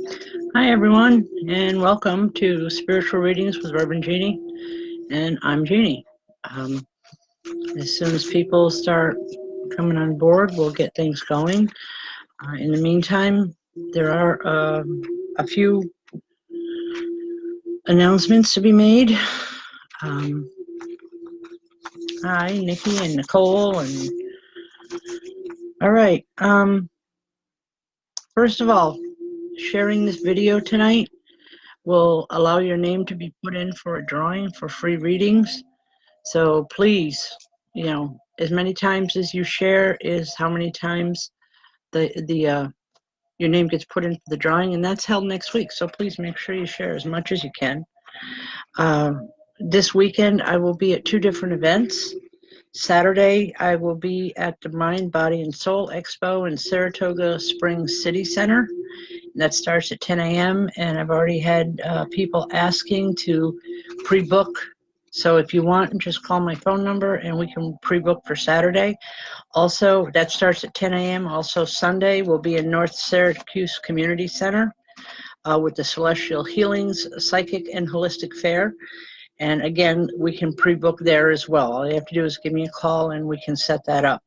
Hi, everyone, and welcome to Spiritual Readings with Rev Jeanne, and I'm Jeanne. Um, as soon as people start coming on board, we'll get things going. In the meantime, there are a few announcements to be made. Um, Hi, Nikki and Nicole, and all right. First of all, sharing this video tonight will allow your name to be put in for a drawing for free readings. So please, as many times as you share is how many times the your name gets put into the drawing, and that's held next week. So please make sure you share as much as you can. This weekend, I will be at two different events. Saturday, I will be at the Mind, Body, and Soul Expo in Saratoga Springs City Center. That starts at 10 a.m. and I've already had people asking to pre-book. So if you want, just call my phone number and we can pre-book for Saturday. Also, that starts at 10 a.m. Also, Sunday will be in North Syracuse Community Center with the Celestial Healings Psychic and Holistic Fair. And again, we can pre-book there as well. All you have to do is give me a call and we can set that up.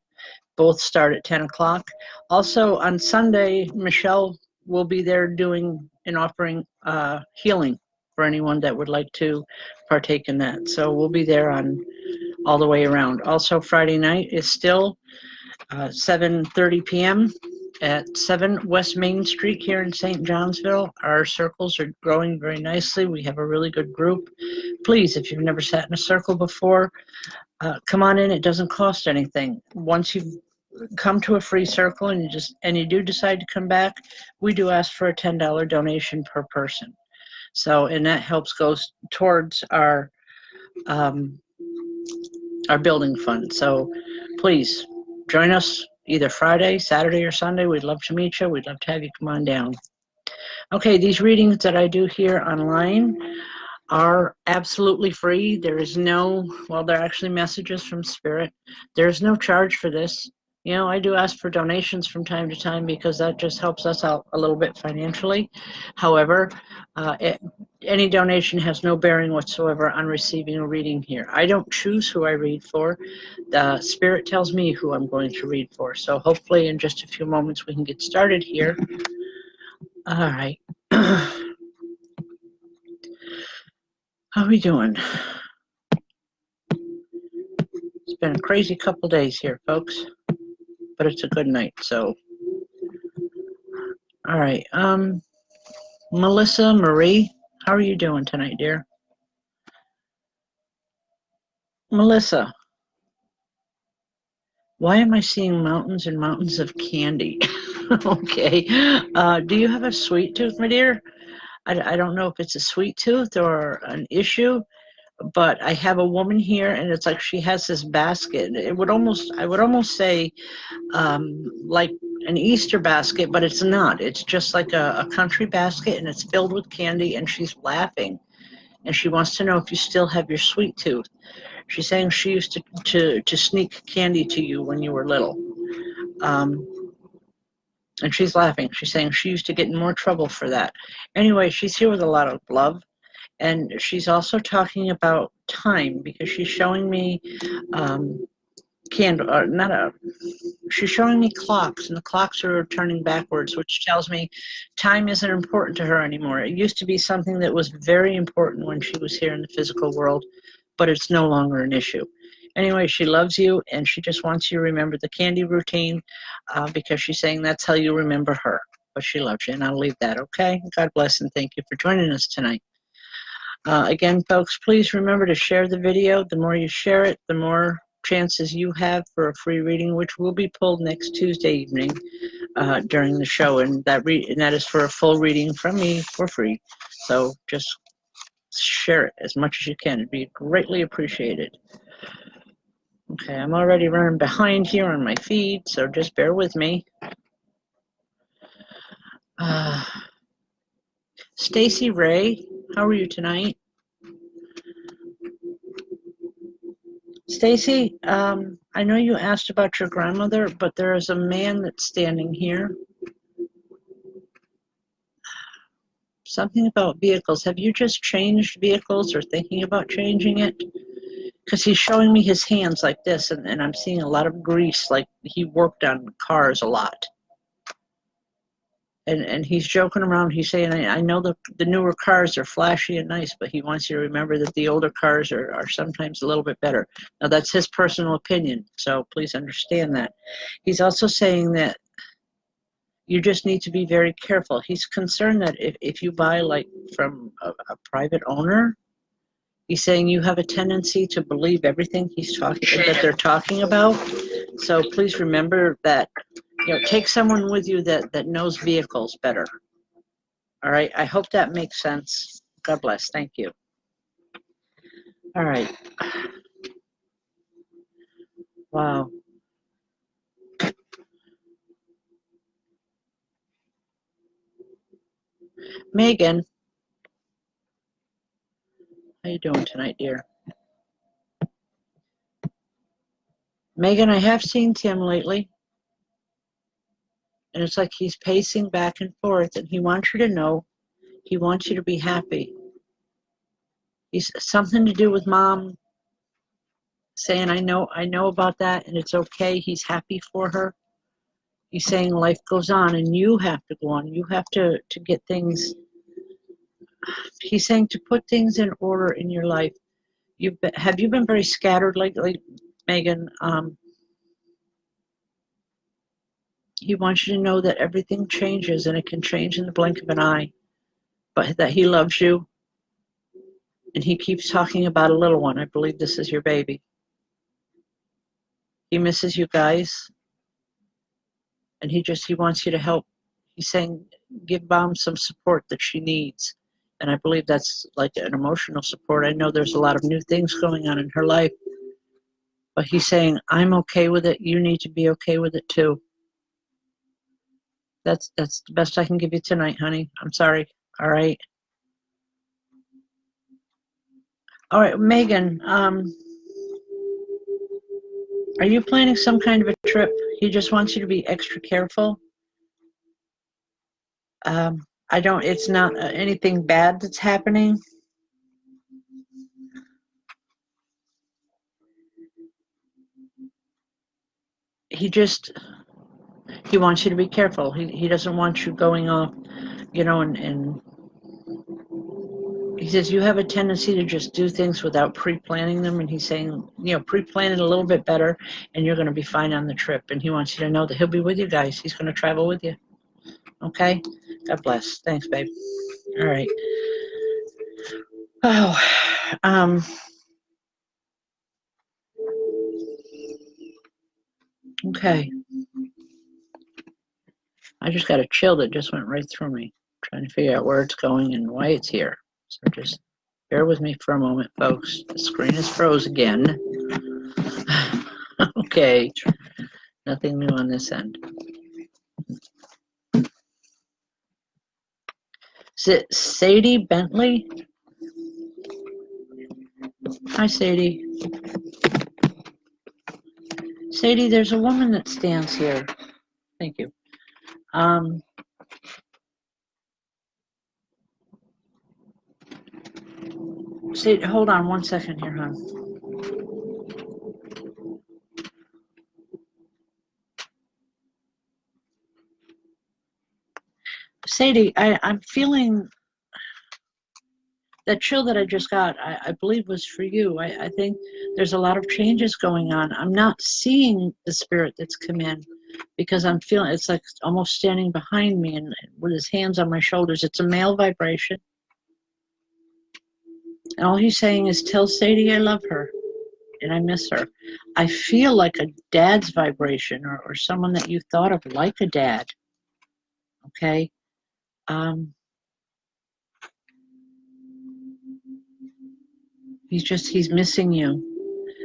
Both start at 10 o'clock. Also, on Sunday, Michelle will be there doing and offering healing for anyone that would like to partake in that. So we'll be there on all the way around. Also, Friday night is still 7:30 p.m. at 7 West Main Street here in St. Johnsville. Our circles are growing very nicely. We have a really good group. Please, if you've never sat in a circle before, come on in. It doesn't cost anything. Once you've come to a free circle and you do decide to come back, we do ask for a $10 donation per person. So, and that helps goes towards our building fund. So please join us either Friday, Saturday, or Sunday. We'd love to meet you. We'd love to have you come on down. Okay, these readings that I do here online are absolutely free. There is no, well, they're actually messages from Spirit. There's no charge for this. I do ask for donations from time to time because that just helps us out a little bit financially. However, any donation has no bearing whatsoever on receiving a reading here. I don't choose who I read for. The Spirit tells me who I'm going to read for. So hopefully in just a few moments we can get started here. All right. How are we doing? It's been a crazy couple days here, folks, but it's a good night, so. All right, Melissa Marie, how are you doing tonight, dear? Melissa, why am I seeing mountains and mountains of candy? Okay, do you have a sweet tooth, my dear? I don't know if it's a sweet tooth or an issue, but I have a woman here, and it's like she has this basket. I would almost say like an Easter basket, but it's not. It's just like a country basket, and it's filled with candy, and she's laughing. And she wants to know if you still have your sweet tooth. She's saying she used to sneak candy to you when you were little. And she's laughing. She's saying she used to get in more trouble for that. Anyway, she's here with a lot of love. And she's also talking about time because she's showing me she's showing me clocks, and the clocks are turning backwards, which tells me time isn't important to her anymore. It used to be something that was very important when she was here in the physical world, but it's no longer an issue. Anyway, she loves you, and she just wants you to remember the candy routine because she's saying that's how you remember her. But she loves you, and I'll leave that, okay? God bless, and thank you for joining us tonight. Again, folks, please remember to share the video. The more you share it, the more chances you have for a free reading, which will be pulled next Tuesday evening during the show, and that is for a full reading from me for free. So just share it as much as you can. It'd be greatly appreciated. Okay, I'm already running behind here on my feed, so just bear with me. Stacy Ray, how are you tonight? Stacy, I know you asked about your grandmother, but there is a man that's standing here. Something about vehicles. Have you just changed vehicles or thinking about changing it? Because he's showing me his hands like this, and I'm seeing a lot of grease, like he worked on cars a lot. And he's joking around. He's saying, I know the newer cars are flashy and nice, but he wants you to remember that the older cars are sometimes a little bit better. Now, that's his personal opinion, so please understand that. He's also saying that you just need to be very careful. He's concerned that if you buy like from a private owner, he's saying you have a tendency to believe everything that they're talking about. So please remember that, take someone with you that knows vehicles better. All right. I hope that makes sense. God bless. Thank you. All right. Wow. Megan, how you doing tonight, dear? Megan, I have seen Tim lately, and it's like he's pacing back and forth, and he wants you to know, he wants you to be happy. He's something to do with mom saying, I know about that, and it's okay. He's happy for her. He's saying life goes on, and you have to go on. You have to get things. He's saying to put things in order in your life. Have you been very scattered lately, Megan? He wants you to know that everything changes, and it can change in the blink of an eye, but that he loves you, and he keeps talking about a little one. I believe this is your baby. He misses you guys, and he wants you to help. He's saying give mom some support that she needs, and I believe that's like an emotional support. I know there's a lot of new things going on in her life, but he's saying I'm okay with it. You need to be okay with it too. That's the best I can give you tonight, honey. I'm sorry. All right. All right, Megan, are you planning some kind of a trip? He just wants you to be extra careful. It's not anything bad that's happening. He wants you to be careful. He doesn't want you going off, and he says you have a tendency to just do things without pre-planning them, and he's saying, pre-plan it a little bit better, and you're going to be fine on the trip. And he wants you to know that he'll be with you guys. He's going to travel with you. Okay? God bless. Thanks, babe. All right. Oh, okay. I just got a chill that just went right through me, trying to figure out where it's going and why it's here. So just bear with me for a moment, folks. The screen is froze again. Okay, nothing new on this end. Is it Sadie Bentley? Hi, Sadie. Sadie, there's a woman that stands here. Thank you. Sadie, hold on one second here, hon. Sadie, I'm feeling that chill that I just got, I believe was for you. I think there's a lot of changes going on. I'm not seeing the spirit that's come in because I'm feeling it's like almost standing behind me and with his hands on my shoulders. It's a male vibration. And all he's saying is, tell Sadie I love her and I miss her. I feel like a dad's vibration or someone that you thought of like a dad. Okay? He's missing you.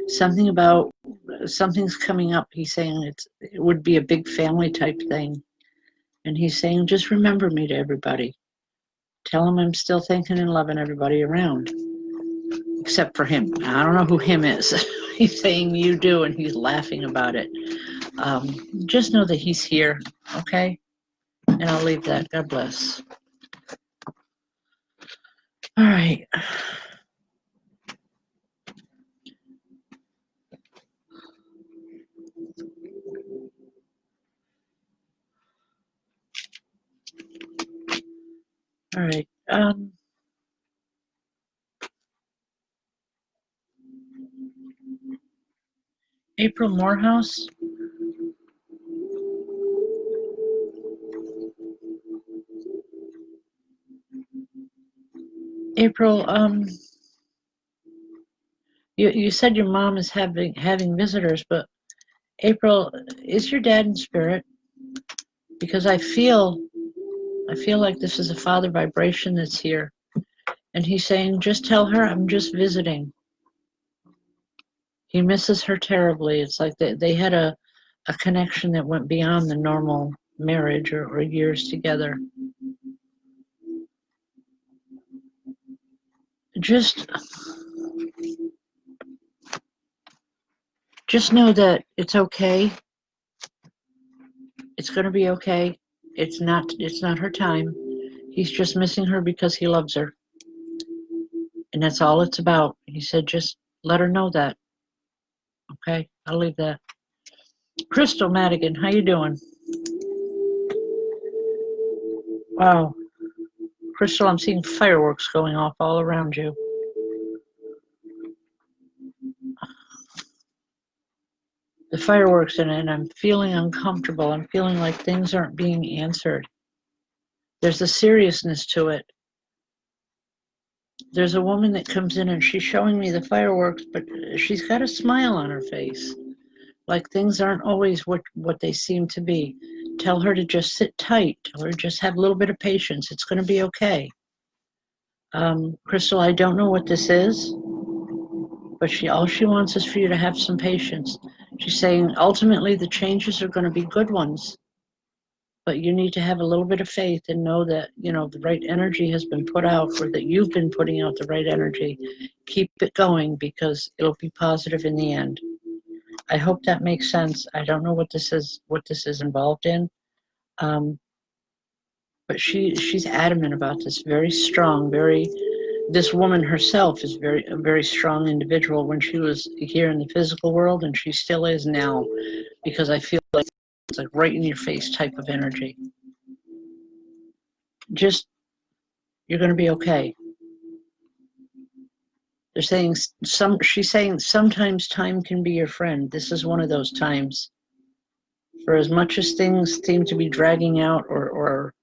Something's coming up. He's saying it would be a big family type thing. And he's saying, just remember me to everybody. Tell him I'm still thinking and loving everybody around. Except for him. I don't know who him is. He's saying you do, and he's laughing about it. Just know that he's here, okay? And I'll leave that. God bless. All right. All right. April Morehouse. April, you said your mom is having visitors, but April, is your dad in spirit? Because I feel like this is a father vibration that's here. And he's saying, just tell her I'm just visiting. He misses her terribly. It's like they had a connection that went beyond the normal marriage or years together. Just know that it's okay. It's going to be okay. It's not her time. He's just missing her because he loves her. And that's all it's about. He said, just let her know that. Okay, I'll leave that. Crystal Madigan, how you doing? Wow, Crystal, I'm seeing fireworks going off all around you. The fireworks and I'm feeling uncomfortable. I'm feeling like things aren't being answered. There's a seriousness to it. There's a woman that comes in and she's showing me the fireworks, but she's got a smile on her face. Like things aren't always what they seem to be. Tell her to just sit tight. Tell her just have a little bit of patience. It's going to be okay. Crystal, I don't know what this is, but all she wants is for you to have some patience. She's saying ultimately the changes are going to be good ones, but you need to have a little bit of faith and know that, the right energy has been put out, or that you've been putting out the right energy. Keep it going because it'll be positive in the end. I hope that makes sense. I don't know what this is involved in. But she's adamant about this, very strong, this woman herself is a very strong individual when she was here in the physical world, and she still is now, because I feel like it's like right in your face type of energy. Just, you're going to be okay. She's saying sometimes time can be your friend. This is one of those times. For as much as things seem to be dragging out or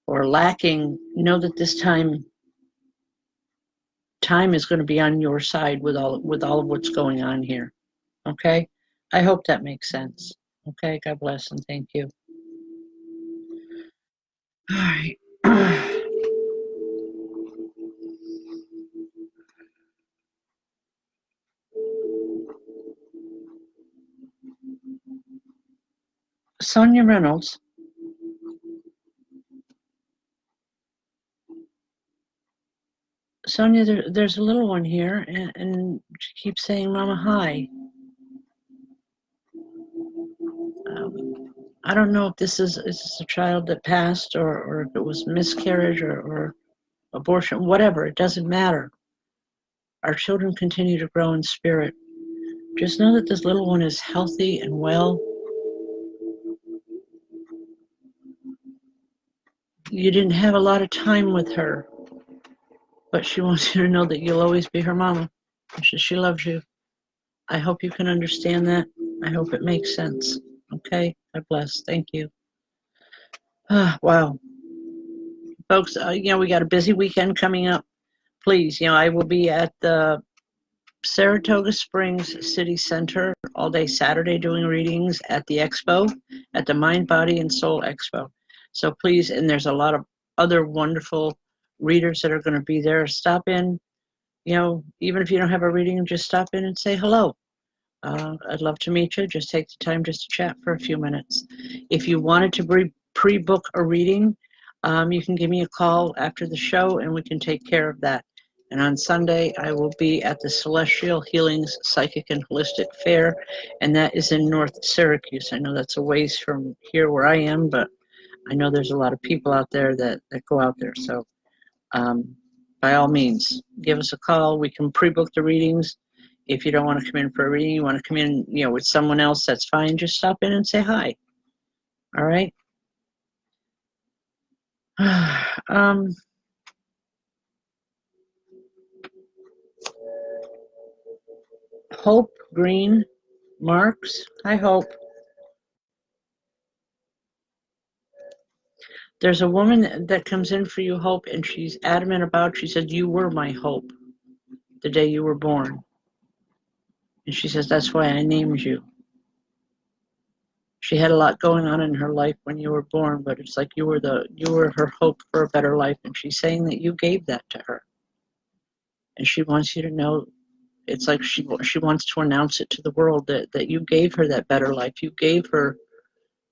lacking, know that this time is going to be on your side with all of what's going on here. Okay? I hope that makes sense. Okay, God bless and thank you. All right. Sonia Reynolds. Sonia, there's a little one here, and she keeps saying, Mama, hi. I don't know if this is a child that passed or if it was miscarriage or abortion, whatever. It doesn't matter. Our children continue to grow in spirit. Just know that this little one is healthy and well. You didn't have a lot of time with her, but she wants you to know that you'll always be her mama. She loves you. I hope you can understand that. I hope it makes sense. Okay? God bless. Thank you. Wow. Folks, we got a busy weekend coming up. Please, I will be at the Saratoga Springs City Center all day Saturday doing readings at the expo, at the Mind, Body, and Soul Expo. So please, and there's a lot of other wonderful readers that are going to be there. Stop in, even if you don't have a reading, just stop in and say hello. I'd love to meet you. Just take the time just to chat for a few minutes. If you wanted to pre-book a reading, you can give me a call after the show and we can take care of that. And on Sunday, I will be at the Celestial Healings Psychic and Holistic Fair, and that is in North Syracuse. I know that's a ways from here where I am, but I know there's a lot of people out there that go out there. So by all means, give us a call. We can pre-book the readings. If you don't want to come in for a reading, you want to come in, with someone else, that's fine. Just stop in and say hi. All right? Hope Green Marks. Hi, Hope. There's a woman that comes in for you, Hope, and she's adamant about, she said, you were my hope the day you were born. And she says, that's why I named you. She had a lot going on in her life when you were born, but it's like you were her hope for a better life. And she's saying that you gave that to her. And she wants you to know, it's like she wants to announce it to the world that you gave her that better life. You gave her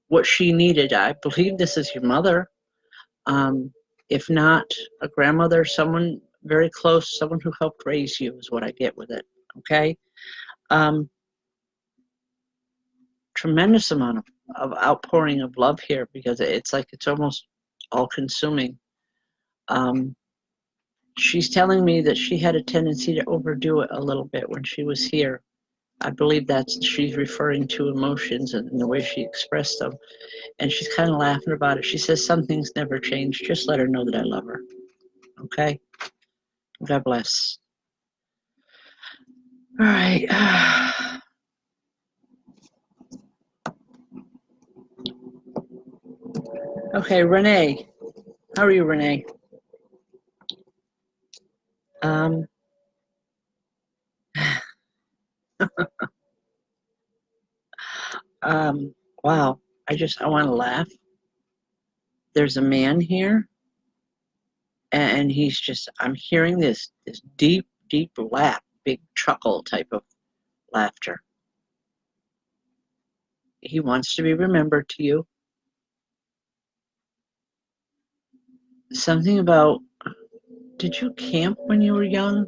what she needed. I believe this is your mother. If not a grandmother, someone very close, someone who helped raise you is what I get with it. Okay? Tremendous amount of outpouring of love here, because it's like it's almost all consuming. She's telling me that she had a tendency to overdo it a little bit when she was here. I believe she's referring to emotions and the way she expressed them. And she's kind of laughing about it. She says, some things never change. Just let her know that I love her. Okay? God bless. All right. Okay, Renee. How are you, Renee? Wow. I want to laugh. There's a man here, and I'm hearing this deep, deep laugh, big chuckle type of laughter. He wants to be remembered to you. Something about, did you camp when you were young?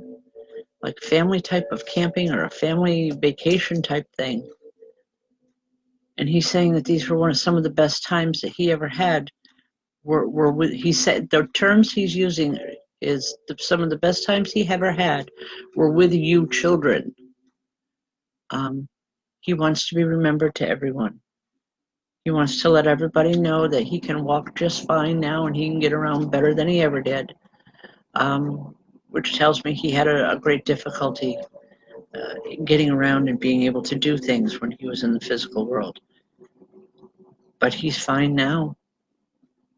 Like family type of camping or a family vacation type thing. And he's saying that these were some of the best times that he ever had. Were with, he said the terms he's using is some of the best times he ever had were with you children. He wants to be remembered to everyone. He wants to let everybody know that he can walk just fine now and he can get around better than he ever did, which tells me he had a great difficulty in getting around and being able to do things when he was in the physical world. But he's fine now,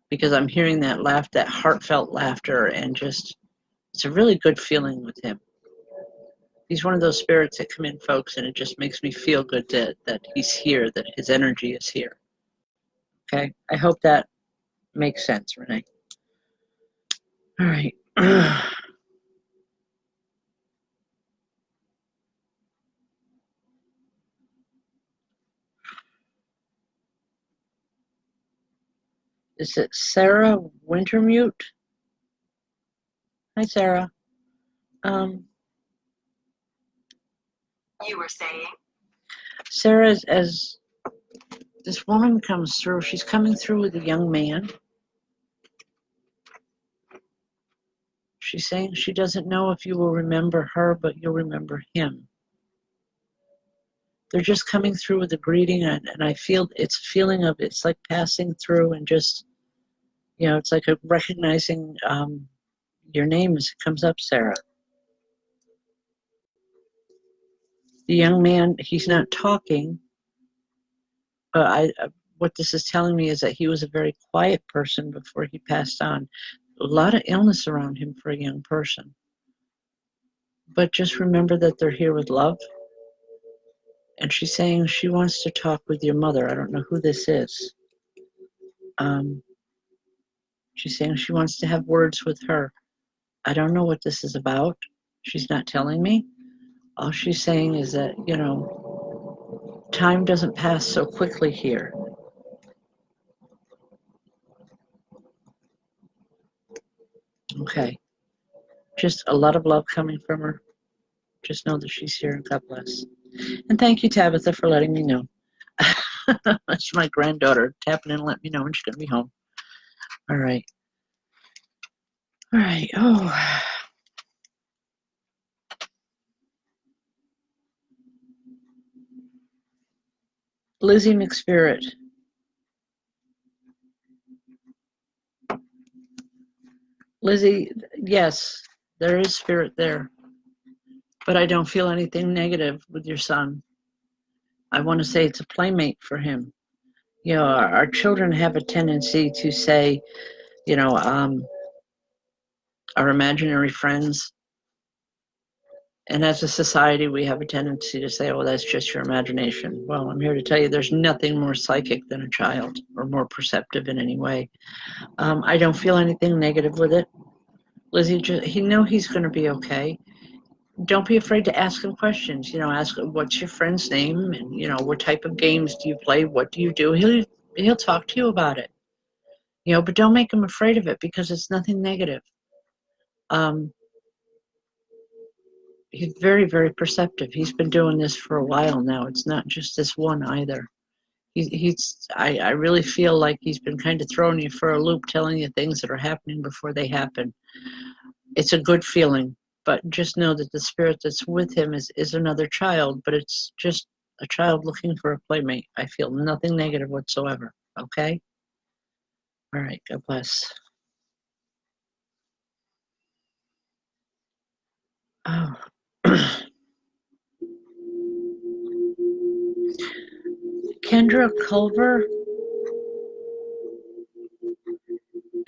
because I'm hearing that laugh, that heartfelt laughter, and just, it's a really good feeling with him. He's one of those spirits that come in, folks, and it just makes me feel good that he's here, that his energy is here. Okay? I hope that makes sense, Renee. All right. Is it Sarah Wintermute? Hi, Sarah. You were saying? Sarah, as this woman comes through, she's coming through with a young man. She's saying she doesn't know if you will remember her, but you'll remember him. They're just coming through with a greeting, and I feel it's a feeling of, it's like passing through and just, it's like a recognizing your name as it comes up, Sarah. The young man, he's not talking, but what this is telling me is that he was a very quiet person before he passed on. A lot of illness around him for a young person. But just remember that they're here with love. And she's saying she wants to talk with your mother. I don't know who this is. She's saying she wants to have words with her. I don't know what this is about. She's not telling me. All she's saying is that, time doesn't pass so quickly here. Okay. Just a lot of love coming from her. Just know that she's here, and God bless. And thank you, Tabitha, for letting me know. That's my granddaughter tapping in and letting me know when she's going to be home. All right. All right. Oh. Lizzie McSpirit. Lizzie, yes, there is spirit there, but I don't feel anything negative with your son. I want to say it's a playmate for him. You know, our children have a tendency to say, you know, our imaginary friends. And as a society, we have a tendency to say, oh, that's just your imagination. Well, I'm here to tell you there's nothing more psychic than a child, or more perceptive in any way. I don't feel anything negative with it. Lizzie, he know he's going to be okay. Don't be afraid to ask him questions. You know, ask what's your friend's name, and you know, what type of games do you play? What do you do? He'll talk to you about it. You know, but don't make him afraid of it because it's nothing negative. He's very, very perceptive. He's been doing this for a while now. It's not just this one either. I really feel like he's been kind of throwing you for a loop, telling you things that are happening before they happen. It's a good feeling, but just know that the spirit that's with him is another child, but it's just a child looking for a playmate. I feel nothing negative whatsoever. Okay? All right. God bless. Oh. Kendra Culver.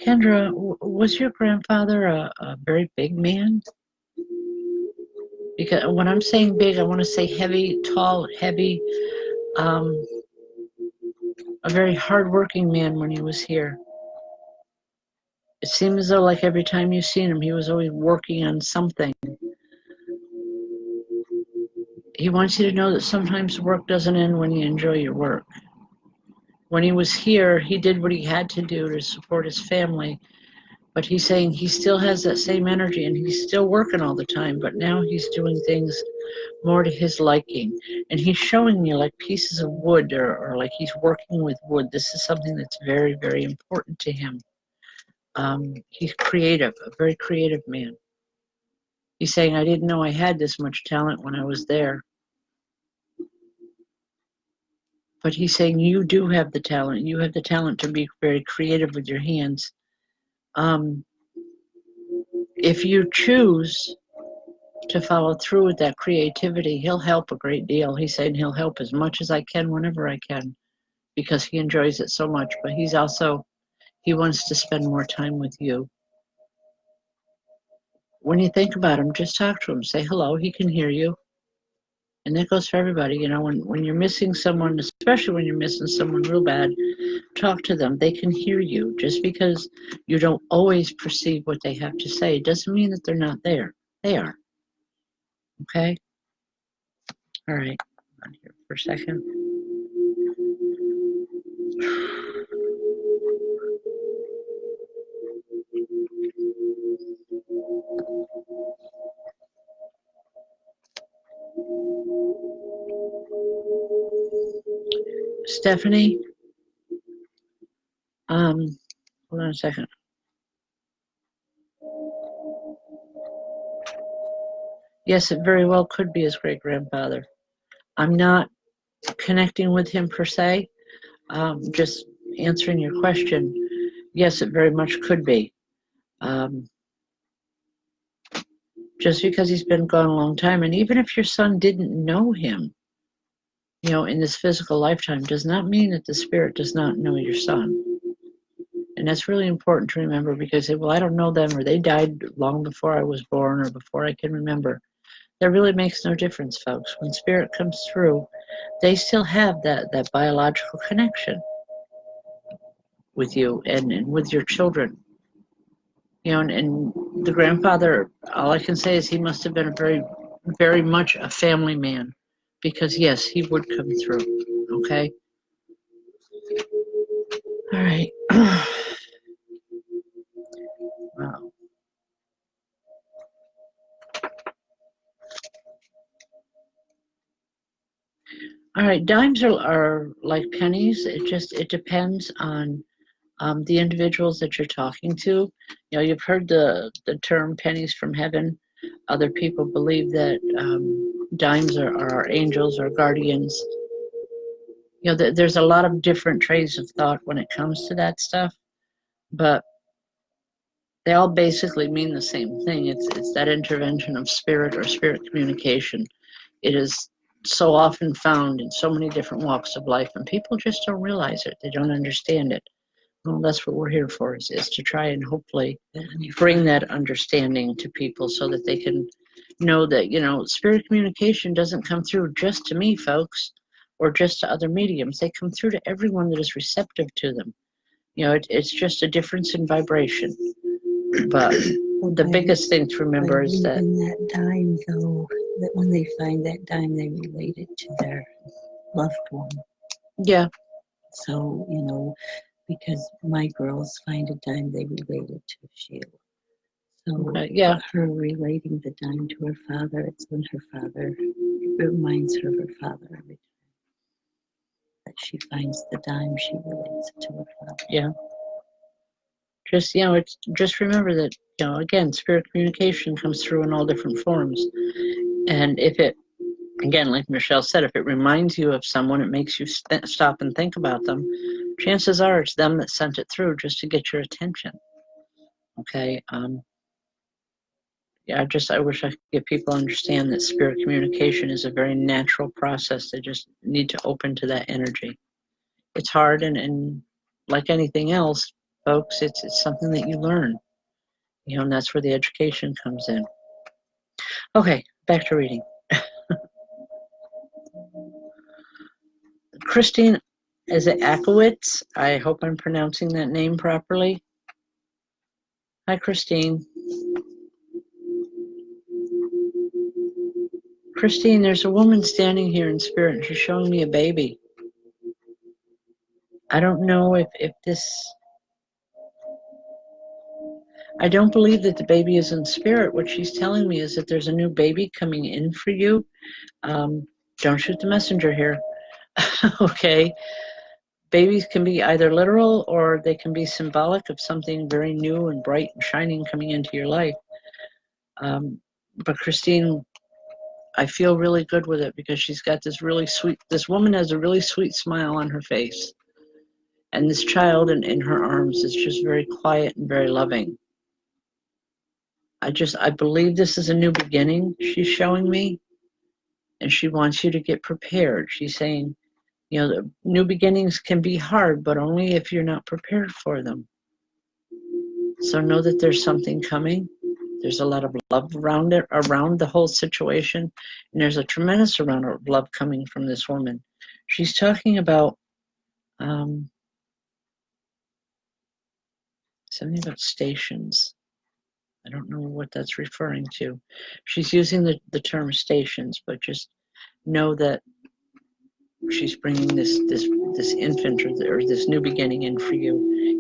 Kendra, was your grandfather a very big man? Because when I'm saying big, I want to say heavy, tall, heavy, a very hardworking man when he was here. It seemed as though like every time you've seen him, he was always working on something. He wants you to know that sometimes work doesn't end when you enjoy your work. When he was here, he did what he had to do to support his family, but he's saying he still has that same energy and he's still working all the time, but now he's doing things more to his liking. And he's showing me like pieces of wood or like he's working with wood. This is something that's very, very important to him. He's creative, a very creative man. He's saying, I didn't know I had this much talent when I was there. But he's saying you do have the talent. You have the talent to be very creative with your hands. If you choose to follow through with that creativity, he'll help a great deal. He's saying he'll help as much as I can whenever I can because he enjoys it so much. But he wants to spend more time with you. When you think about him, just talk to him. Say hello. He can hear you. And that goes for everybody. You know, when you're missing someone, especially when you're missing someone real bad, talk to them. They can hear you. Just because you don't always perceive what they have to say doesn't mean that they're not there. They are. Okay? All right. On here for a second. Stephanie, hold on a second. Yes, it very well could be his great-grandfather. I'm not connecting with him per se, just answering your question. Yes, it very much could be. Just because he's been gone a long time, and even if your son didn't know him, you know, in this physical lifetime, does not mean that the spirit does not know your son. And that's really important to remember because, well, I don't know them, or they died long before I was born, or before I can remember. That really makes no difference, folks. When spirit comes through, they still have that biological connection with you and with your children. You know, and the grandfather, all I can say is he must have been a very, very much a family man, because yes, he would come through. Okay. All right. Wow. All right. Dimes are like pennies. It depends on the individuals that you're talking to. You know, you've heard the term pennies from heaven. Other people believe that dimes are our angels or guardians. You know, there's a lot of different trays of thought when it comes to that stuff, but they all basically mean the same thing. It's that intervention of spirit or spirit communication. It is so often found in so many different walks of life, and people just don't realize it. They don't understand it. Well, that's what we're here for, is to try and hopefully bring that understanding to people so that they can know that, you know, spirit communication doesn't come through just to me, folks, or just to other mediums. They come through to everyone that is receptive to them. You know, it's just a difference in vibration. But the biggest thing to remember is that dime, though, that when they find that dime, they relate it to their loved one. Yeah. So, you know, because my girls find a dime, they relate it to Sheila. So, yeah, her relating the dime to her father, it's when her father, it reminds her of her father every time that she finds the dime, she relates it to her father. Yeah. Just, you know, it's just remember that, you know, again, spirit communication comes through in all different forms. And if it, again, like Michelle said, if it reminds you of someone, it makes you stop and think about them, chances are it's them that sent it through just to get your attention. Okay. Yeah, I wish I could get people to understand that spirit communication is a very natural process. They just need to open to that energy. It's hard, and like anything else, folks, it's something that you learn, you know, and that's where the education comes in. Okay, back to reading. Christine, is it Akowitz? I hope I'm pronouncing that name properly. Hi, Christine. Christine, there's a woman standing here in spirit, and she's showing me a baby. I don't know if this... I don't believe that the baby is in spirit. What she's telling me is that there's a new baby coming in for you. Don't shoot the messenger here. Okay. Babies can be either literal or they can be symbolic of something very new and bright and shining coming into your life. But Christine, I feel really good with it because she's got this really sweet, this woman has a really sweet smile on her face. And this child in her arms is just very quiet and very loving. I believe this is a new beginning she's showing me. And she wants you to get prepared. She's saying, you know, the new beginnings can be hard, but only if you're not prepared for them. So know that there's something coming. There's a lot of love around it, around the whole situation. And there's a tremendous amount of love coming from this woman. She's talking about something about stations. I don't know what that's referring to. She's using the term stations, but just know that she's bringing this infant or this new beginning in for you,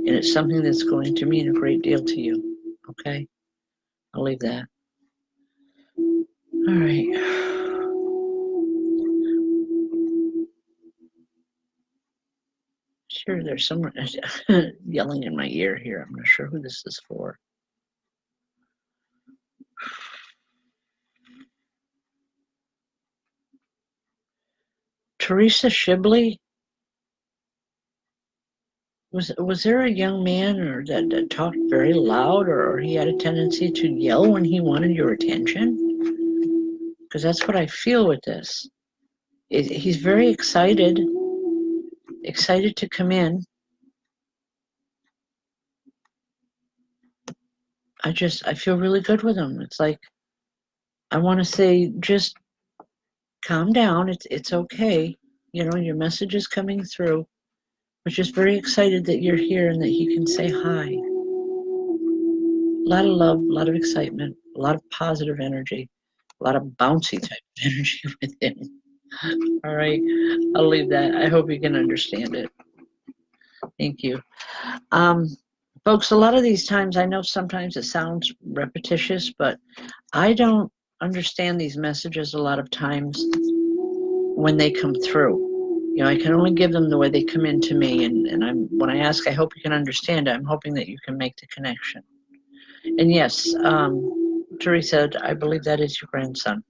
and it's something that's going to mean a great deal to you. Okay, I'll leave that. All right. Sure, there's someone yelling in my ear here. I'm not sure who this is for. Teresa Shibley. Was there a young man or that talked very loud, or he had a tendency to yell when he wanted your attention? Because that's what I feel with this. He's very excited to come in. I feel really good with him. It's like, I want to say, just calm down. It's okay. You know, your message is coming through. But just very excited that you're here and that he can say hi. A lot of love, a lot of excitement, a lot of positive energy, a lot of bouncy type of energy with him. All right, I'll leave that. I hope you can understand it. Thank you. Folks, a lot of these times, I know sometimes it sounds repetitious, but I don't understand these messages a lot of times when they come through. You know, I can only give them the way they come into me, and when I ask, I hope you can understand it. I'm hoping that you can make the connection. And yes, Teresa, I believe that is your grandson.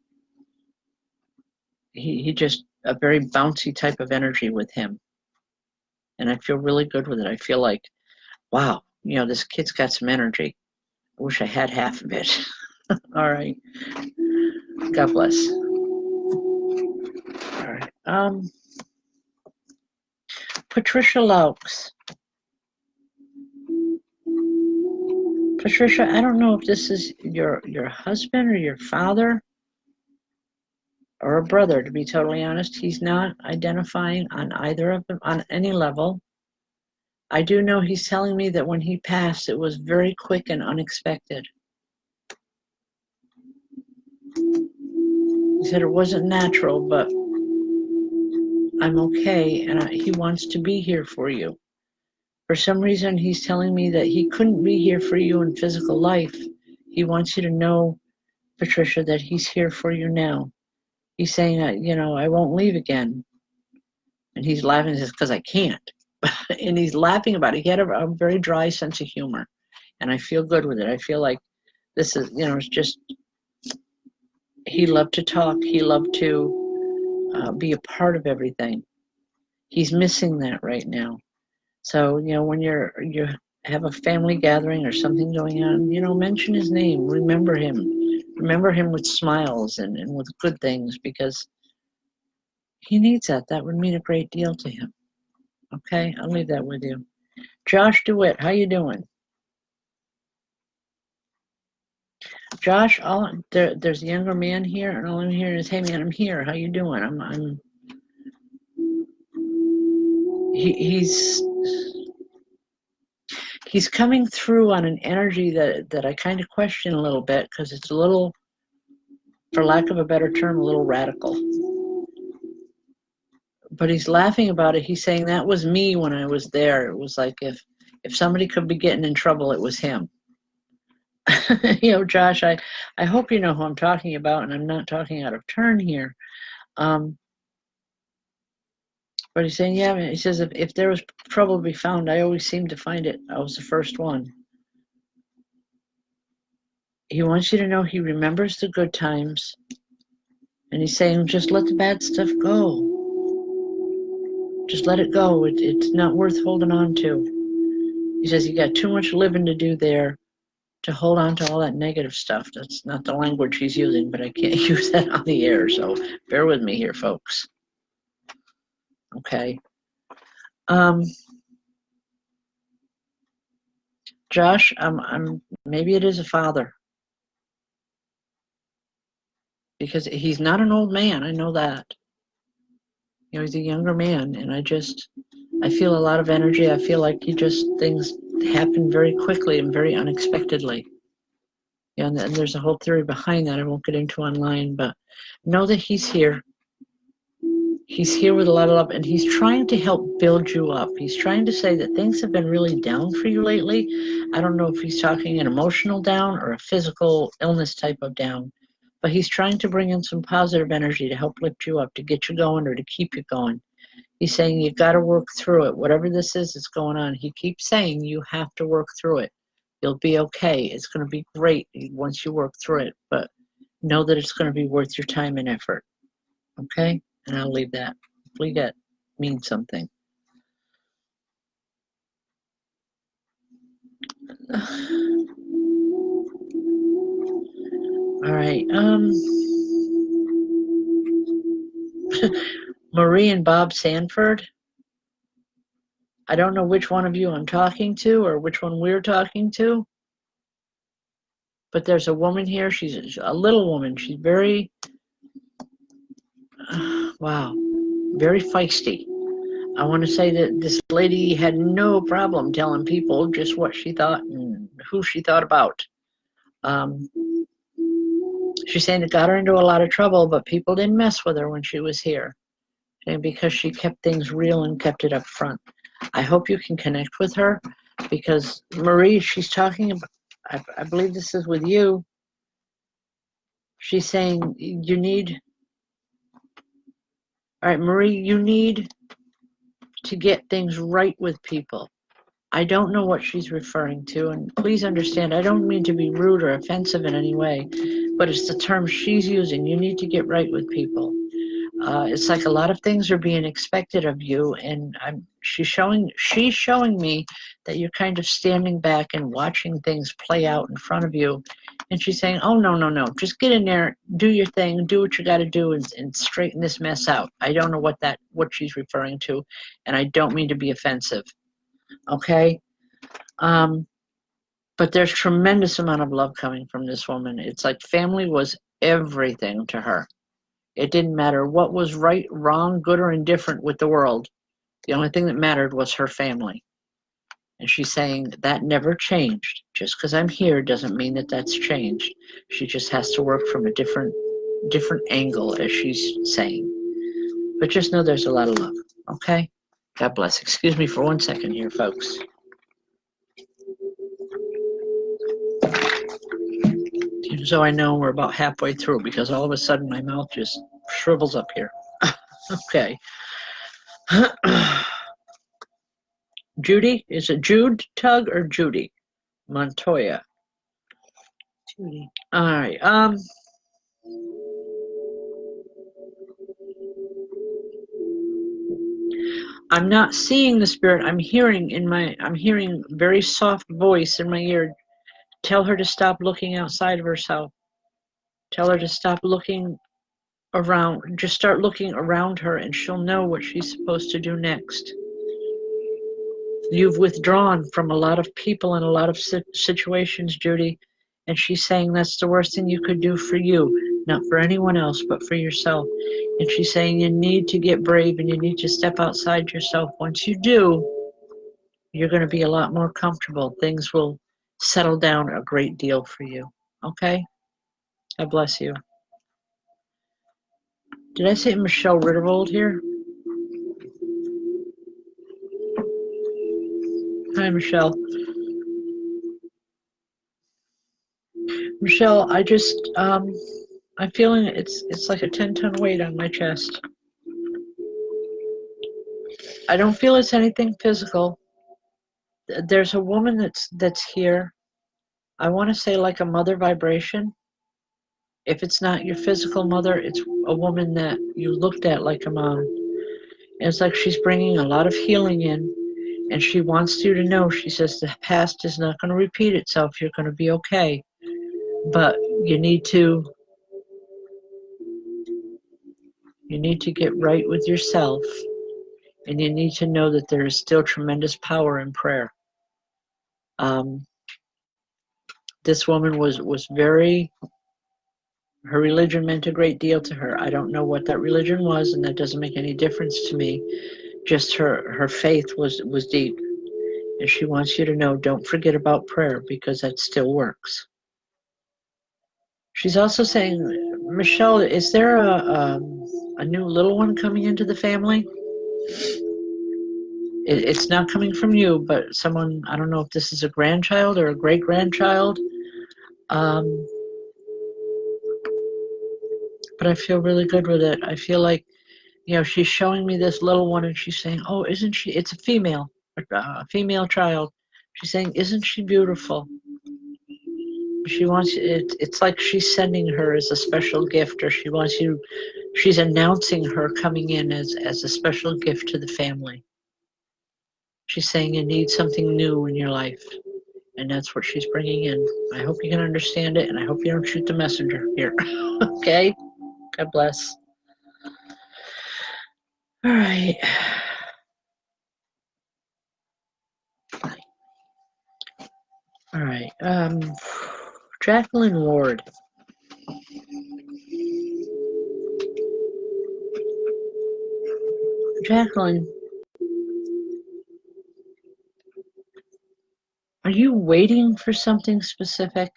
He just a very bouncy type of energy with him. and I feel really good with it. I feel like, wow, this kid's got some energy. I wish I had half of it. All right. God bless. All right. Patricia Laux. Patricia, I don't know if this is your husband or your father or a brother, to be totally honest. He's not identifying on either of them on any level. I do know he's telling me that when he passed, it was very quick and unexpected. He said it wasn't natural, but I'm okay, and he wants to be here for you. For some reason, he's telling me that he couldn't be here for you in physical life. He wants you to know, Patricia, that he's here for you now. He's saying, I won't leave again. And he's laughing and says, because I can't. And he's laughing about it. He had a very dry sense of humor. And I feel good with it. I feel like this is, it's just, he loved to talk. He loved to be a part of everything. He's missing that right now. So, when you have a family gathering or something going on, mention his name. Remember him. Remember him with smiles and with good things, because he needs that. That would mean a great deal to him. Okay, I'll leave that with you. Josh DeWitt, how you doing? Josh, there's a younger man here, and all I'm hearing is, "Hey man, I'm here. How you doing?" He's coming through on an energy that I kind of question a little bit, because it's a little, for lack of a better term, a little radical. But he's laughing about it. He's saying that was me when I was there. It was like if somebody could be getting in trouble, it was him. Josh, I hope you know who I'm talking about, and I'm not talking out of turn here. But he's saying, yeah, he says, if there was trouble to be found, I always seem to find it. I was the first one. He wants you to know he remembers the good times, and he's saying, just let the bad stuff go. Just let it go. It's not worth holding on to. He says, you got too much living to do there to hold on to all that negative stuff. That's not the language he's using, but I can't use that on the air, so bear with me here, folks. Okay. Josh, maybe it is a father, because he's not an old man. I know that. He's a younger man, and I feel a lot of energy. I feel like things happen very quickly and very unexpectedly. And there's a whole theory behind that I won't get into online, but know that he's here. He's here with a lot of love, and he's trying to help build you up. He's trying to say that things have been really down for you lately. I don't know if he's talking an emotional down or a physical illness type of down, but he's trying to bring in some positive energy to help lift you up, to get you going or to keep you going. He's saying you've got to work through it. Whatever this is that's going on, he keeps saying you have to work through it. You'll be okay. It's going to be great once you work through it, but know that it's going to be worth your time and effort. Okay? And I'll leave that. Hopefully that means something. All right. Marie and Bob Sanford. I don't know which one of you I'm talking to or which one we're talking to, but there's a woman here. She's a little woman. She's very, wow, very feisty. I want to say that this lady had no problem telling people just what she thought and who she thought about. She's saying it got her into a lot of trouble, but people didn't mess with her when she was here, and because she kept things real and kept it up front. I hope you can connect with her, because Marie, she's talking about, I believe this is with you. She's saying you need, all right, Marie, you need to get things right with people. I don't know what she's referring to, and please understand, I don't mean to be rude or offensive in any way, but it's the term she's using. You need to get right with people. It's like a lot of things are being expected of you, and she's showing me that you're kind of standing back and watching things play out in front of you, and she's saying, oh, no, just get in there, do your thing, do what you got to do, and straighten this mess out. I don't know what she's referring to, and I don't mean to be offensive, okay? But there's tremendous amount of love coming from this woman. It's like family was everything to her. It didn't matter what was right, wrong, good, or indifferent with the world. The only thing that mattered was her family. And she's saying that never changed. Just because I'm here doesn't mean that that's changed. She just has to work from a different angle, as she's saying. But just know there's a lot of love, okay? God bless. Excuse me for 1 second here, folks. So I know we're about halfway through because all of a sudden my mouth just shrivels up here. Okay. Judy? Is it Jude Tug or Judy? Montoya. Judy. All right. I'm not seeing the spirit. I'm hearing very soft voice in my ear. Tell her to stop looking outside of herself. Tell her to stop looking around. Just start looking around her and she'll know what she's supposed to do next. You've withdrawn from a lot of people and a lot of situations, Judy, and she's saying that's the worst thing you could do for you, not for anyone else, but for yourself. And she's saying you need to get brave and you need to step outside yourself. Once you do, you're going to be a lot more comfortable. Things will settle down a great deal for you. Okay? God bless you. Did I say Michelle Rittervold here? Hi, Michelle. Michelle, I'm feeling it's like a 10-ton weight on my chest. I don't feel it's anything physical. There's a woman that's here. I want to say like a mother vibration. If it's not your physical mother, it's a woman that you looked at like a mom. And it's like she's bringing a lot of healing in, and she wants you to know, she says the past is not going to repeat itself. You're going to be okay. But you need to get right with yourself, and you need to know that there is still tremendous power in prayer. This woman was very, her religion meant a great deal to her. I don't know what that religion was, and that doesn't make any difference to me. Just her faith was deep. And she wants you to know, don't forget about prayer, because that still works. She's also saying, Michelle, is there a new little one coming into the family? It's not coming from you, but someone, I don't know if this is a grandchild or a great-grandchild. But I feel really good with it. I feel like, she's showing me this little one and she's saying, oh, isn't she, it's a female child. She's saying, isn't she beautiful? She wants it's like she's sending her as a special gift, or she's announcing her coming in as a special gift to the family. She's saying you need something new in your life, and that's what she's bringing in. I hope you can understand it, and I hope you don't shoot the messenger here. Okay? God bless. All right. All right. Jacqueline Ward. Jacqueline, are you waiting for something specific?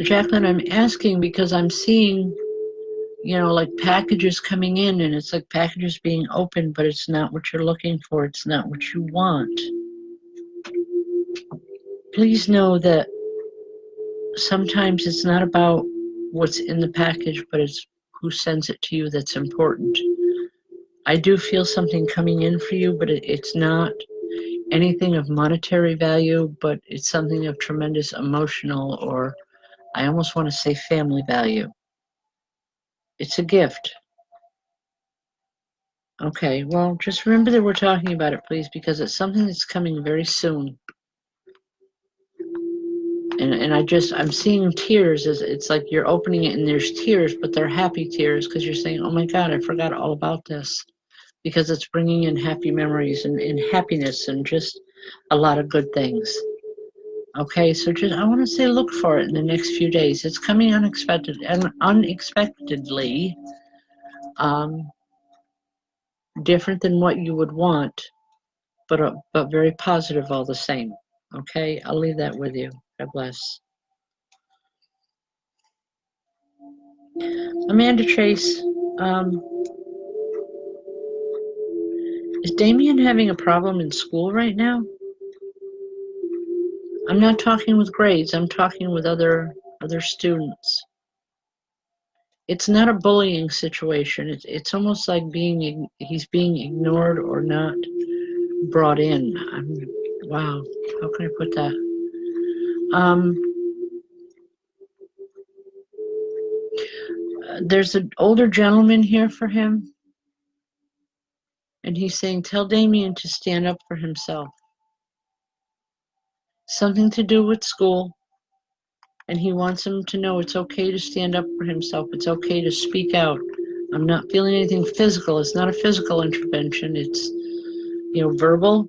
Jacqueline, I'm asking because I'm seeing, like packages coming in, and it's like packages being opened, but it's not what you're looking for. It's not what you want. Please know that sometimes it's not about what's in the package, but it's who sends it to you that's important. I do feel something coming in for you, but it's not anything of monetary value, but it's something of tremendous emotional, or I almost want to say family value. It's a gift. Okay, well, just remember that we're talking about it, please, because it's something that's coming very soon. And I'm seeing tears. As it's like you're opening it and there's tears, but they're happy tears because you're saying, oh my God, I forgot all about this. Because it's bringing in happy memories and happiness and just a lot of good things. Okay, so just I want to say look for it in the next few days. It's coming unexpectedly, different than what you would want, but very positive all the same. Okay, I'll leave that with you. God bless. Amanda Chase, is Damien having a problem in school right now? I'm not talking with grades. I'm talking with other students. It's not a bullying situation. It's almost like he's being ignored or not brought in. Wow, how can I put that? There's an older gentleman here for him, and he's saying, tell Damien to stand up for himself. Something to do with school, and he wants him to know it's okay to stand up for himself. It's okay to speak out. I'm not feeling anything physical. It's not a physical intervention. It's, verbal.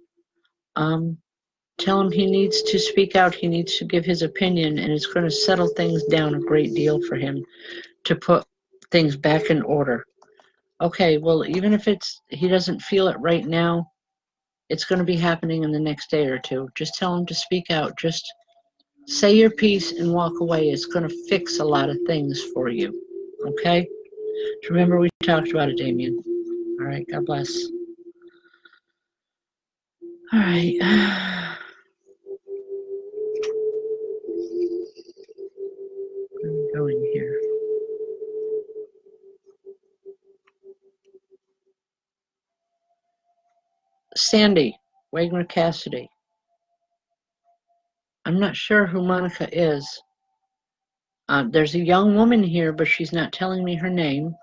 Tell him he needs to speak out. He needs to give his opinion, and it's going to settle things down a great deal for him to put things back in order. Okay, well, even if he doesn't feel it right now, it's going to be happening in the next day or two. Just tell him to speak out. Just say your piece and walk away. It's going to fix a lot of things for you. Okay? Remember we talked about it, Damien. All right, God bless. All right. Where are we going here? Sandy, Wagner Cassidy. I'm not sure who Monica is. There's a young woman here, but she's not telling me her name.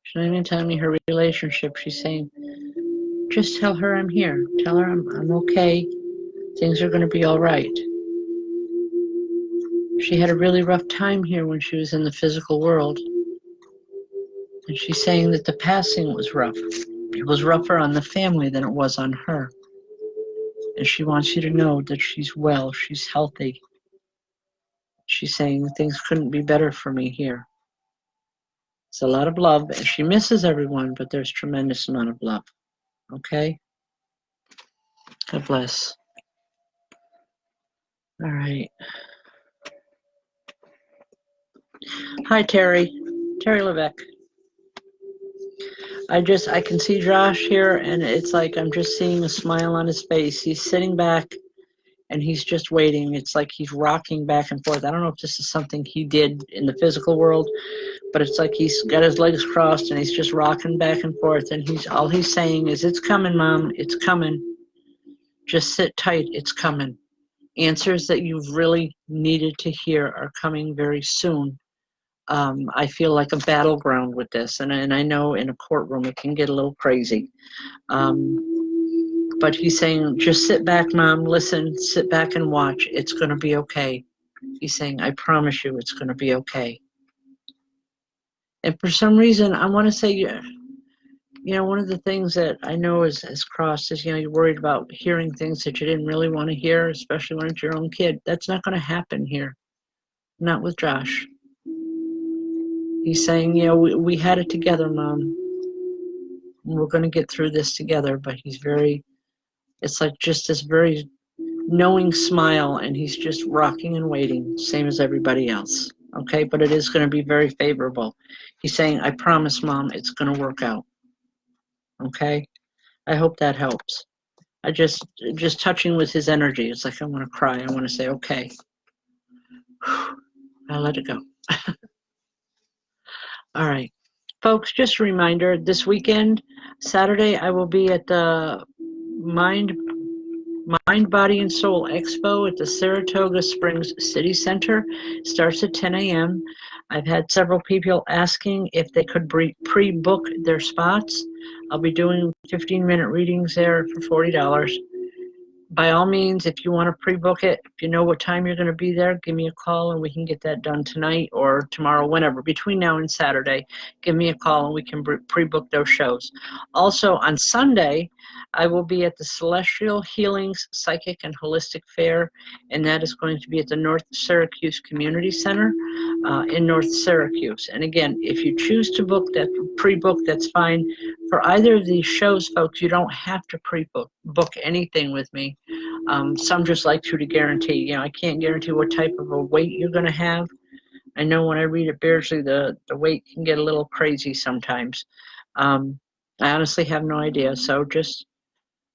She's not even telling me her relationship. She's saying, just tell her I'm here. Tell her I'm okay. Things are going to be all right. She had a really rough time here when she was in the physical world. And she's saying that the passing was rough. It was rougher on the family than it was on her. And she wants you to know that she's well, she's healthy. She's saying things couldn't be better for me here. It's a lot of love, and she misses everyone, but there's tremendous amount of love. Okay? God bless. All right. Hi, Terry. Terry Levesque. I can see Josh here, and it's like I'm just seeing a smile on his face. He's sitting back, and he's just waiting. It's like he's rocking back and forth. I don't know if this is something he did in the physical world, but it's like he's got his legs crossed, and he's just rocking back and forth, and all he's saying is, it's coming, Mom, it's coming. Just sit tight, it's coming. Answers that you've really needed to hear are coming very soon. I feel like a battleground with this, and I know in a courtroom it can get a little crazy. But he's saying, just sit back, Mom, listen, sit back and watch. It's going to be okay. He's saying, I promise you it's going to be okay. And for some reason, I want to say, one of the things that I know has crossed is, you're worried about hearing things that you didn't really want to hear, especially when it's your own kid. That's not going to happen here. Not with Josh. He's saying, we had it together, Mom. We're going to get through this together, but it's like just this very knowing smile, and he's just rocking and waiting, same as everybody else. Okay, but it is going to be very favorable. He's saying, I promise, Mom, it's going to work out. Okay, I hope that helps. I just touching with his energy, it's like I want to cry. I want to say, okay, I'll let it go. All right, folks, just a reminder, this weekend, Saturday, I will be at the Mind Mind, Body, and Soul Expo at the Saratoga Springs City Center. Starts at 10 a.m. I've had several people asking if they could pre-book their spots. I'll be doing 15-minute readings there for $40. By all means, if you want to pre-book it, if you know what time you're going to be there, give me a call and we can get that done tonight or tomorrow, whenever. Between now and Saturday, give me a call and we can pre-book those shows. Also, on Sunday, I will be at the Celestial Healings Psychic and Holistic Fair, and that is going to be at the North Syracuse Community Center in North Syracuse. And again, if you choose to book that, pre-book, that's fine. For either of these shows, folks, you don't have to pre-book anything with me. Some just like to guarantee. You know, I can't guarantee what type of a weight you're going to have. I know when I read at Beardsley, the weight can get a little crazy sometimes. I honestly have no idea. So just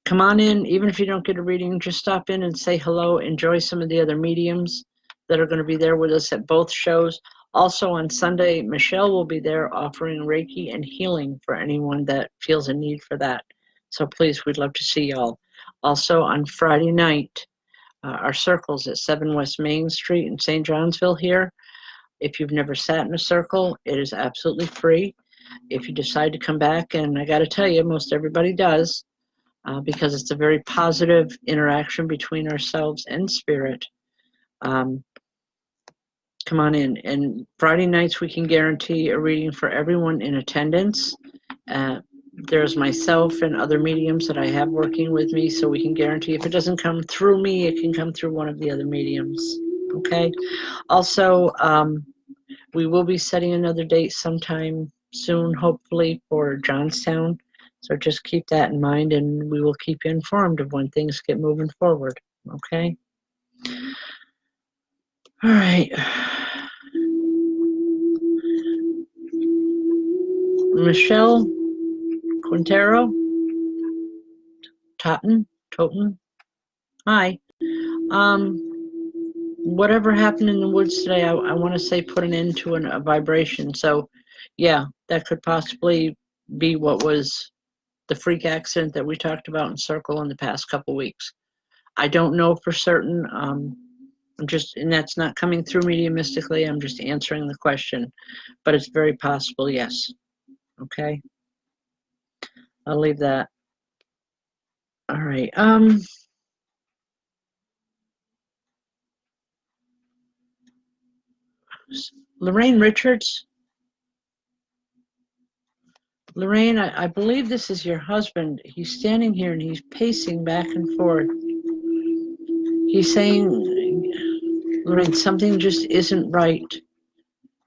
come on in. Even if you don't get a reading, just stop in and say hello. Enjoy some of the other mediums that are going to be there with us at both shows. Also on Sunday, Michelle will be there offering Reiki and healing for anyone that feels a need for that. So please, we'd love to see y'all. Also on Friday night, our circle's at 7 West Main Street in St. Johnsville here. If you've never sat in a circle, it is absolutely free. If you decide to come back, and I got to tell you, most everybody does, because it's a very positive interaction between ourselves and spirit. Come on in. And Friday nights, we can guarantee a reading for everyone in attendance. There's myself and other mediums that I have working with me, so we can guarantee if it doesn't come through me, it can come through one of the other mediums. Okay. Also, we will be setting another date sometime soon, hopefully, for Johnstown. So just keep that in mind, and we will keep you informed of when things get moving forward. Okay. All right. Michelle Quintero, Totten. Hi. Whatever happened in the woods today, I want to say put an end to a vibration. So, yeah, that could possibly be what was the freak accident that we talked about in Circle in the past couple weeks. I don't know for certain. And that's not coming through mediumistically. I'm just answering the question, but it's very possible, yes. Okay. I'll leave that. All right. Lorraine Richards. Lorraine, I believe this is your husband. He's standing here and he's pacing back and forth. He's saying, Lorraine, something just isn't right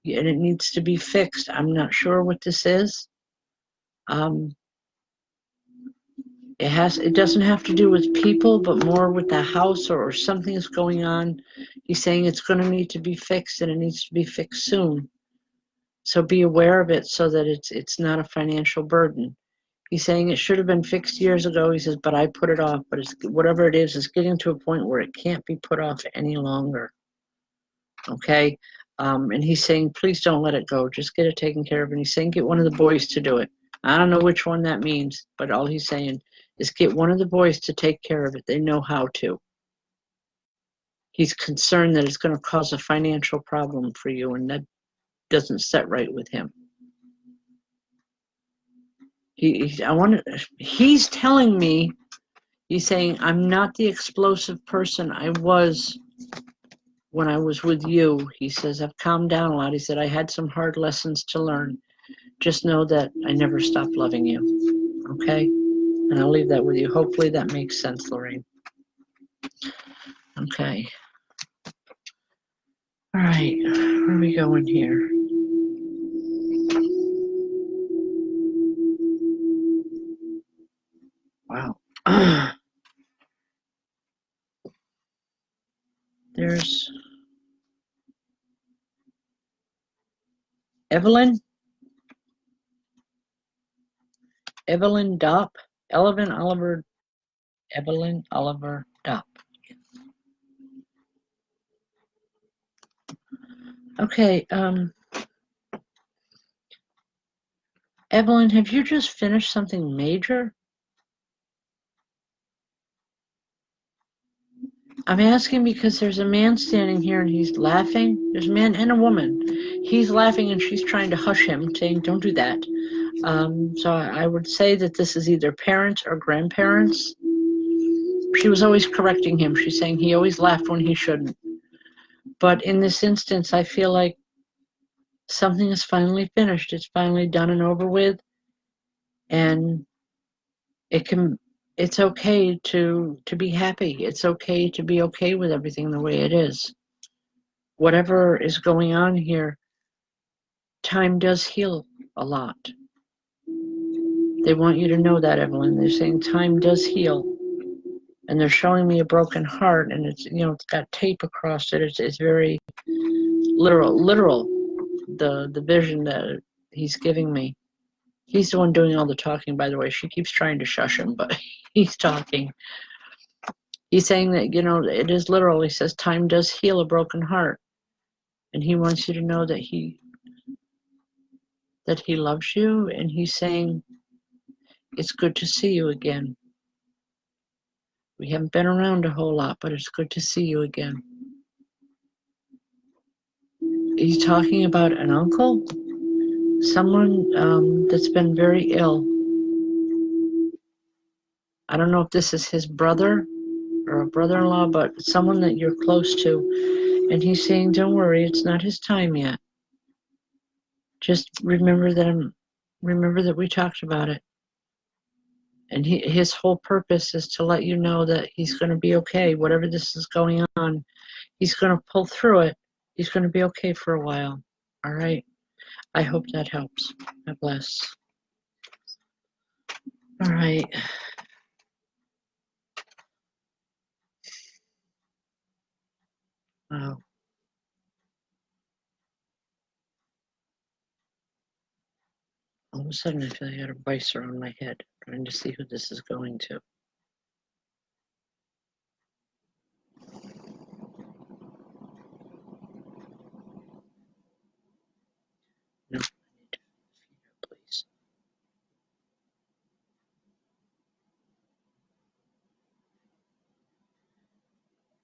and it needs to be fixed. I'm not sure what this is. It doesn't have to do with people, but more with the house or something's going on. He's saying it's going to need to be fixed and it needs to be fixed soon. So be aware of it so that it's not a financial burden. He's saying it should have been fixed years ago. He says, but I put it off. But whatever it is, it's getting to a point where it can't be put off any longer. Okay? And he's saying, please don't let it go. Just get it taken care of. And he's saying, get one of the boys to do it. I don't know which one that means, but all he's saying is get one of the boys to take care of it. They know how to. He's concerned that it's going to cause a financial problem for you, and that doesn't set right with him. He's telling me, he's saying, I'm not the explosive person I was when I was with you. He says, I've calmed down a lot. He said, I had some hard lessons to learn. Just know that I never stopped loving you. Okay? And I'll leave that with you. Hopefully that makes sense, Lorraine. Okay. All right. Where are we going here? Wow. There's Evelyn Dopp. Evelyn Oliver Dopp. Okay, Evelyn, have you just finished something major? I'm asking because there's a man standing here and he's laughing. There's a man and a woman. He's laughing and she's trying to hush him, saying, don't do that. So I would say that this is either parents or grandparents. She was always correcting him. She's saying he always laughed when he shouldn't. But in this instance, I feel like something is finally finished. It's finally done and over with. And it's okay to be happy. It's okay to be okay with everything the way it is. Whatever is going on here, time does heal a lot. They want you to know that, Evelyn. They're saying time does heal. And they're showing me a broken heart, and it's, it's got tape across it. It's very literal, the vision that he's giving me. He's the one doing all the talking, by the way. She keeps trying to shush him, but he's talking. He's saying that, it is literal. He says time does heal a broken heart. And he wants you to know that he loves you, and he's saying it's good to see you again. We haven't been around a whole lot, but it's good to see you again. He's talking about an uncle, someone that's been very ill. I don't know if this is his brother or a brother-in-law, but someone that you're close to. And he's saying, don't worry, it's not his time yet. Just remember that we talked about it. And his whole purpose is to let you know that he's going to be okay. Whatever this is going on, he's going to pull through it. He's going to be okay for a while. All right? I hope that helps. God bless. All right. Wow. All of a sudden, I feel like I got a vice around my head, trying to see who this is going to. No, please.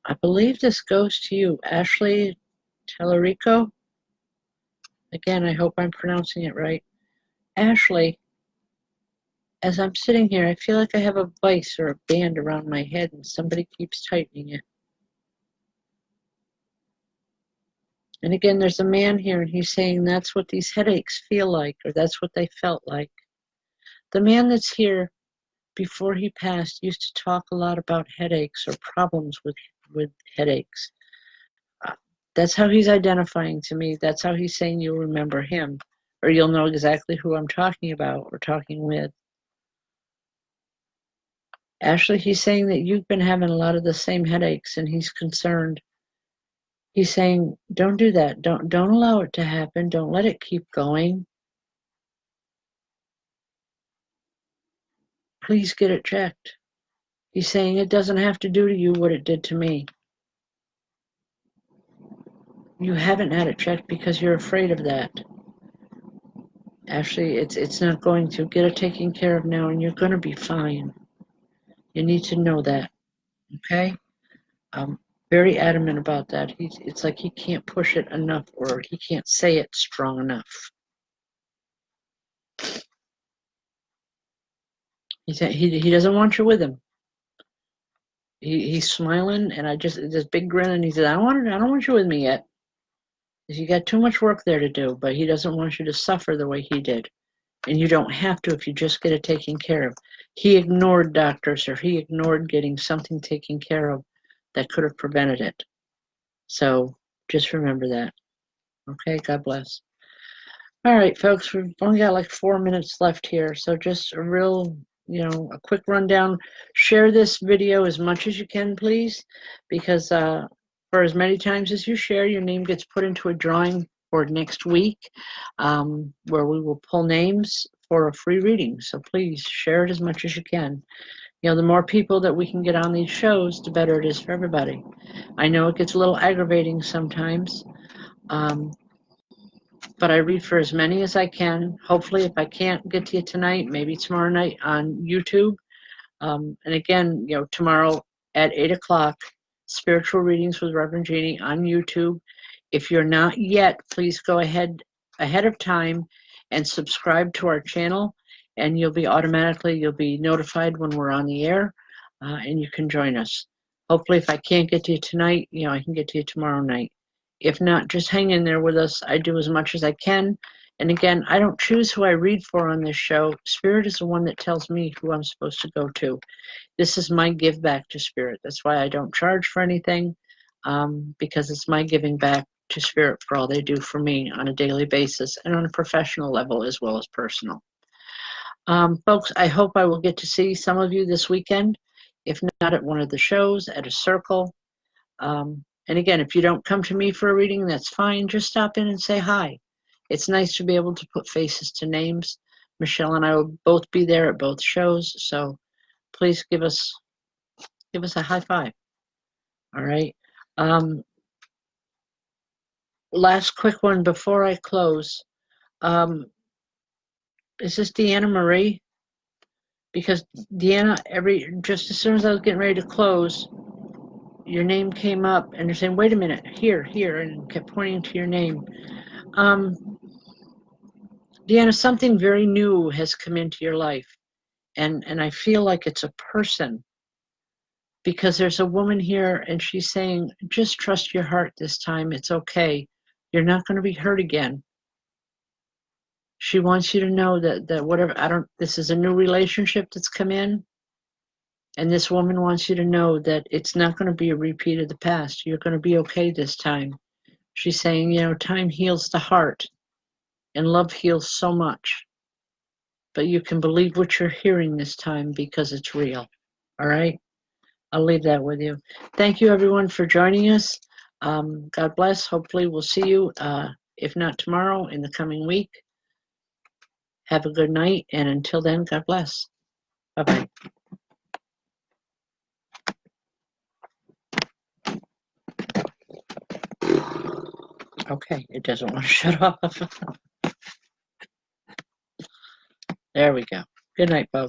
I believe this goes to you, Ashley Tellerico. Again, I hope I'm pronouncing it right. Ashley, as I'm sitting here, I feel like I have a vice or a band around my head and somebody keeps tightening it. And again, there's a man here and he's saying that's what these headaches feel like, or that's what they felt like. The man that's here, before he passed, used to talk a lot about headaches or problems with headaches. That's how he's identifying to me. That's how he's saying you'll remember him, or you'll know exactly who I'm talking about or talking with. Ashley, he's saying that you've been having a lot of the same headaches and he's concerned. He's saying, don't do that. Don't allow it to happen. Don't let it keep going. Please get it checked. He's saying it doesn't have to do to you what it did to me. You haven't had it checked because you're afraid of that. Ashley, it's not going to. Get it taken care of now and you're going to be fine. You need to know that, okay? I'm very adamant about that. It's like he can't push it enough, or he can't say it strong enough. He doesn't want you with him. He's smiling, and this big grin, and he says, I don't want you with me yet. You got too much work there to do, but he doesn't want you to suffer the way he did. And you don't have to if you just get it taken care of. He ignored doctors, or he ignored getting something taken care of that could have prevented it. So just remember that. Okay, God bless. All right, folks, we've only got like 4 minutes left here. So just a real, a quick rundown. Share this video as much as you can, please, because for as many times as you share, your name gets put into a drawing for next week, where we will pull names for a free reading. So please share it as much as you can. The more people that we can get on these shows, the better it is for everybody. I know it gets a little aggravating sometimes, but I read for as many as I can. Hopefully, if I can't get to you tonight, maybe tomorrow night on YouTube. And again, tomorrow at 8 o'clock Spiritual Readings with Rev Jeanne on YouTube. If you're not yet, please go ahead of time and subscribe to our channel, and you'll be notified when we're on the air, and you can join us. Hopefully, if I can't get to you tonight, I can get to you tomorrow night. If not, just hang in there with us. I do as much as I can. And again, I don't choose who I read for on this show. Spirit is the one that tells me who I'm supposed to go to. This is my give back to Spirit. That's why I don't charge for anything, because it's my giving back to Spirit for all they do for me on a daily basis and on a professional level as well as personal. Folks, I hope I will get to see some of you this weekend, if not at one of the shows, at a circle. And again, if you don't come to me for a reading, that's fine. Just stop in and say hi. It's nice to be able to put faces to names. Michelle and I will both be there at both shows, so please give us a high five. All right. Last quick one before I close. Is this Deanna Marie? Because Deanna, just as soon as I was getting ready to close, your name came up, and they're saying, "Wait a minute, here," and kept pointing to your name. Deanna, something very new has come into your life, and I feel like it's a person, because there's a woman here, and she's saying, "Just trust your heart this time. It's okay. You're not going to be hurt again." She wants you to know that whatever, this is a new relationship that's come in. And this woman wants you to know that it's not going to be a repeat of the past. You're going to be okay this time. She's saying, time heals the heart and love heals so much. But you can believe what you're hearing this time because it's real. All right? I'll leave that with you. Thank you, everyone, for joining us. God bless. Hopefully we'll see you, if not tomorrow, in the coming week. Have a good night, and until then, God bless. Bye-bye. Okay, it doesn't want to shut off. There we go. Good night, folks.